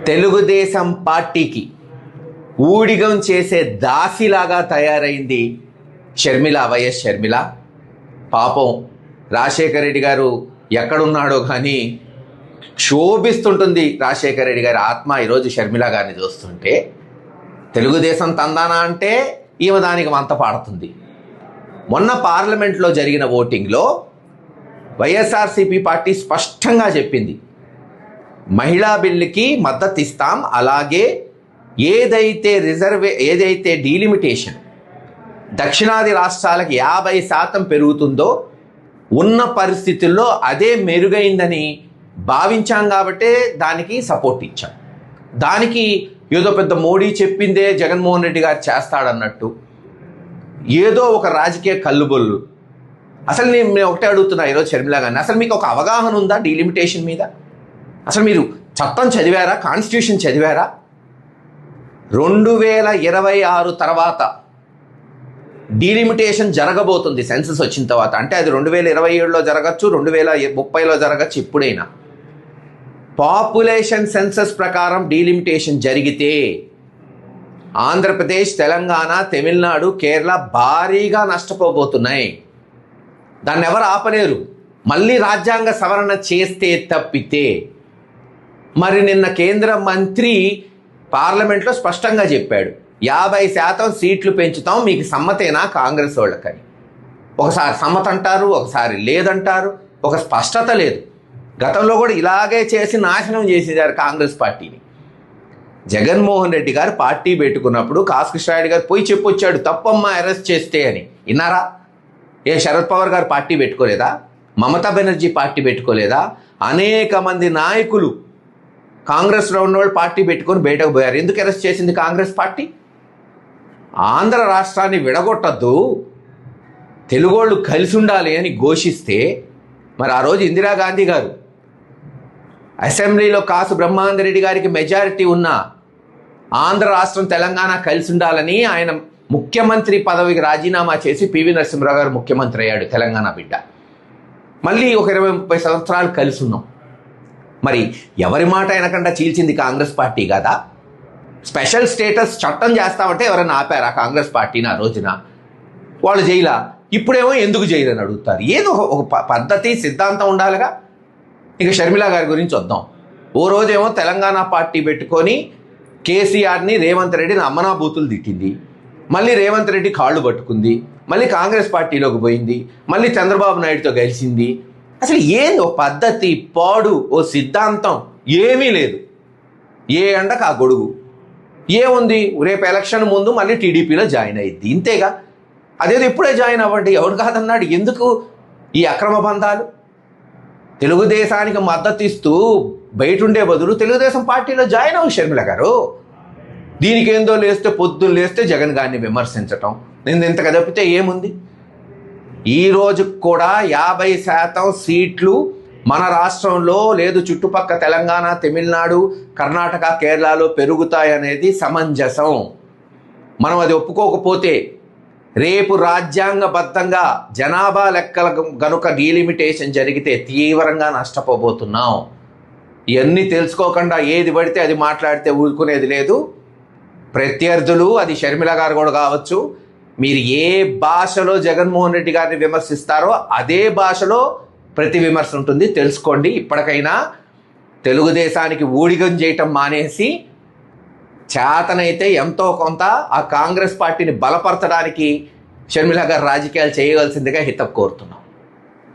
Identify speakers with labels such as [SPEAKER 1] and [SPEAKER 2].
[SPEAKER 1] తెలుగుదేశం పార్టీకి ఊడిగం చేసే దాసిలాగా తయారైంది షర్మిల, వైఎస్ షర్మిల. పాపం రాజశేఖర రెడ్డి గారు ఎక్కడున్నాడో కానీ క్షోభిస్తుంటుంది రాజశేఖర రెడ్డి గారి ఆత్మ ఈరోజు షర్మిల గారిని చూస్తుంటే. తెలుగుదేశం తందానా అంటే ఈమె దానికి వంత పాడుతుంది. మొన్న పార్లమెంట్లో జరిగిన ఓటింగ్లో వైఎస్ఆర్సీపీ పార్టీ స్పష్టంగా చెప్పింది, మహిళా బిల్లుకి మద్దతు ఇస్తాం, అలాగే ఏదైతే డీలిమిటేషన్ దక్షిణాది రాష్ట్రాలకు 50% పెరుగుతుందో ఉన్న పరిస్థితుల్లో అదే మెరుగైందని భావించాం కాబట్టే దానికి సపోర్ట్ ఇచ్చాం. దానికి ఏదో పెద్ద మోడీ చెప్పిందే జగన్మోహన్ రెడ్డి గారు చేస్తాడన్నట్టు ఏదో ఒక రాజకీయ కల్లుబొల్లు. అసలు నేను ఒకటే అడుగుతున్నా ఈరోజు షర్మిల గారిని, అసలు మీకు ఒక అవగాహన ఉందా డీలిమిటేషన్ మీద? అసలు మీరు చట్టం చదివారా? కాన్స్టిట్యూషన్ చదివారా? 2026 తర్వాత డీలిమిటేషన్ జరగబోతుంది సెన్సస్ వచ్చిన తర్వాత. అంటే అది 2027లో జరగచ్చు, 2030లో జరగచ్చు, ఎప్పుడైనా. పాపులేషన్ సెన్సస్ ప్రకారం డీలిమిటేషన్ జరిగితే ఆంధ్రప్రదేశ్, తెలంగాణ, తమిళనాడు, కేరళ భారీగా నష్టపోబోతున్నాయి. దాన్ని ఎవరు ఆపలేరు, మళ్ళీ రాజ్యాంగ సవరణ చేస్తే తప్పితే. మరి నిన్న కేంద్ర మంత్రి పార్లమెంట్లో స్పష్టంగా చెప్పాడు, 50% సీట్లు పెంచుతాం, మీకు సమ్మతేనా కాంగ్రెస్ వాళ్ళకని. ఒకసారి సమ్మత అంటారు, ఒకసారి లేదంటారు, ఒక స్పష్టత లేదు. గతంలో కూడా ఇలాగే చేసి నాశనం చేసేదారు కాంగ్రెస్ పార్టీని. జగన్మోహన్ రెడ్డి గారు పార్టీ పెట్టుకున్నప్పుడు కాసుకృష్ణారెడ్డి గారు పోయి చెప్పొచ్చాడు, తప్పమ్మా అరెస్ట్ చేస్తే అని. విన్నారా? శరద్ పవార్ గారు పార్టీ పెట్టుకోలేదా? మమతా బెనర్జీ పార్టీ పెట్టుకోలేదా? అనేక మంది నాయకులు కాంగ్రెస్లో ఉన్నవాళ్ళు పార్టీ పెట్టుకొని బయటకు పోయారు. ఎందుకు అరెస్ట్ చేసింది కాంగ్రెస్ పార్టీ? ఆంధ్ర రాష్ట్రాన్ని విడగొట్టద్దు, తెలుగోళ్ళు కలిసి ఉండాలి అని ఘోషిస్తే మరి ఆ రోజు ఇందిరాగాంధీ గారు అసెంబ్లీలో కాసు బ్రహ్మానందరెడ్డి గారికి మెజారిటీ ఉన్న ఆంధ్ర రాష్ట్రం, తెలంగాణ కలిసి ఉండాలని ఆయన ముఖ్యమంత్రి పదవికి రాజీనామా చేసి పివి నరసింహరావు గారు ముఖ్యమంత్రి అయ్యాడు, తెలంగాణ బిడ్డ. మళ్ళీ ఒక 20-30 సంవత్సరాలు కలిసి ఉన్నాం. మరి ఎవరి మాట వెనకుండా చీల్చింది కాంగ్రెస్ పార్టీ కదా? స్పెషల్ స్టేటస్ చట్టం చేస్తామంటే ఎవరైనా ఆపారా కాంగ్రెస్ పార్టీని ఆ రోజున? వాళ్ళు జైలా, ఇప్పుడేమో ఎందుకు జైలని అడుగుతారు. ఏదో ఒక పద్ధతి, సిద్ధాంతం ఉండాలిగా. ఇక షర్మిల గారి గురించి వద్దాం. ఓ రోజేమో తెలంగాణ పార్టీ పెట్టుకొని కేసీఆర్ని, రేవంత్ రెడ్డిని అమ్మనాబూతులు తిట్టింది. మళ్ళీ రేవంత్ రెడ్డి కాళ్ళు పట్టుకుంది, మళ్ళీ కాంగ్రెస్ పార్టీలోకి పోయింది, మళ్ళీ చంద్రబాబు నాయుడుతో కలిసింది. అసలు ఏంది ఓ పద్ధతి, పాడు, ఓ సిద్ధాంతం ఏమీ లేదు. ఏ ఎండకు ఆ గొడుగు. ఏముంది, రేపు ఎలక్షన్ ముందు మళ్ళీ టీడీపీలో జాయిన్ అయ్యింది, ఇంతేగా. అదేదో ఇప్పుడే జాయిన్ అవ్వండి, ఎవరు కాదన్నాడు. ఎందుకు ఈ అక్రమ బంధాలు? తెలుగుదేశానికి మద్దతు ఇస్తూ బయట ఉండే బదులు తెలుగుదేశం పార్టీలో జాయిన్ అవ్వు షర్మిల గారు. దీనికి ఏందో లేస్తే పొద్దున్న లేస్తే జగన్ గారిని విమర్శించటం, నేను ఇంతగా తప్పితే ఏముంది? ఈరోజు కూడా 50% సీట్లు మన రాష్ట్రంలో లేదు, చుట్టుపక్క తెలంగాణ, తమిళనాడు, కర్ణాటక, కేరళలో పెరుగుతాయనేది సమంజసం. మనం అది ఒప్పుకోకపోతే రేపు రాజ్యాంగబద్ధంగా జనాభా లెక్కల గనుక డీలిమిటేషన్ జరిగితే తీవ్రంగా నష్టపోబోతున్నాం. ఇవన్నీ తెలుసుకోకుండా ఏది పడితే అది మాట్లాడితే ఊరుకునేది లేదు. ప్రత్యర్థులు, అది షర్మిల గారు కూడా కావచ్చు, మీరు ఏ భాషలో జగన్మోహన్ రెడ్డి గారిని విమర్శిస్తారో అదే భాషలో ప్రతి విమర్శ ఉంటుంది, తెలుసుకోండి. ఇప్పటికైనా తెలుగుదేశానికి ఊడిగం చేయటం మానేసి చేతనైతే ఎంతో కొంత ఆ కాంగ్రెస్ పార్టీని బలపరచడానికి షర్మిల గారు రాజకీయాలు చేయవలసిందిగా హితవు కోరుతున్నాం.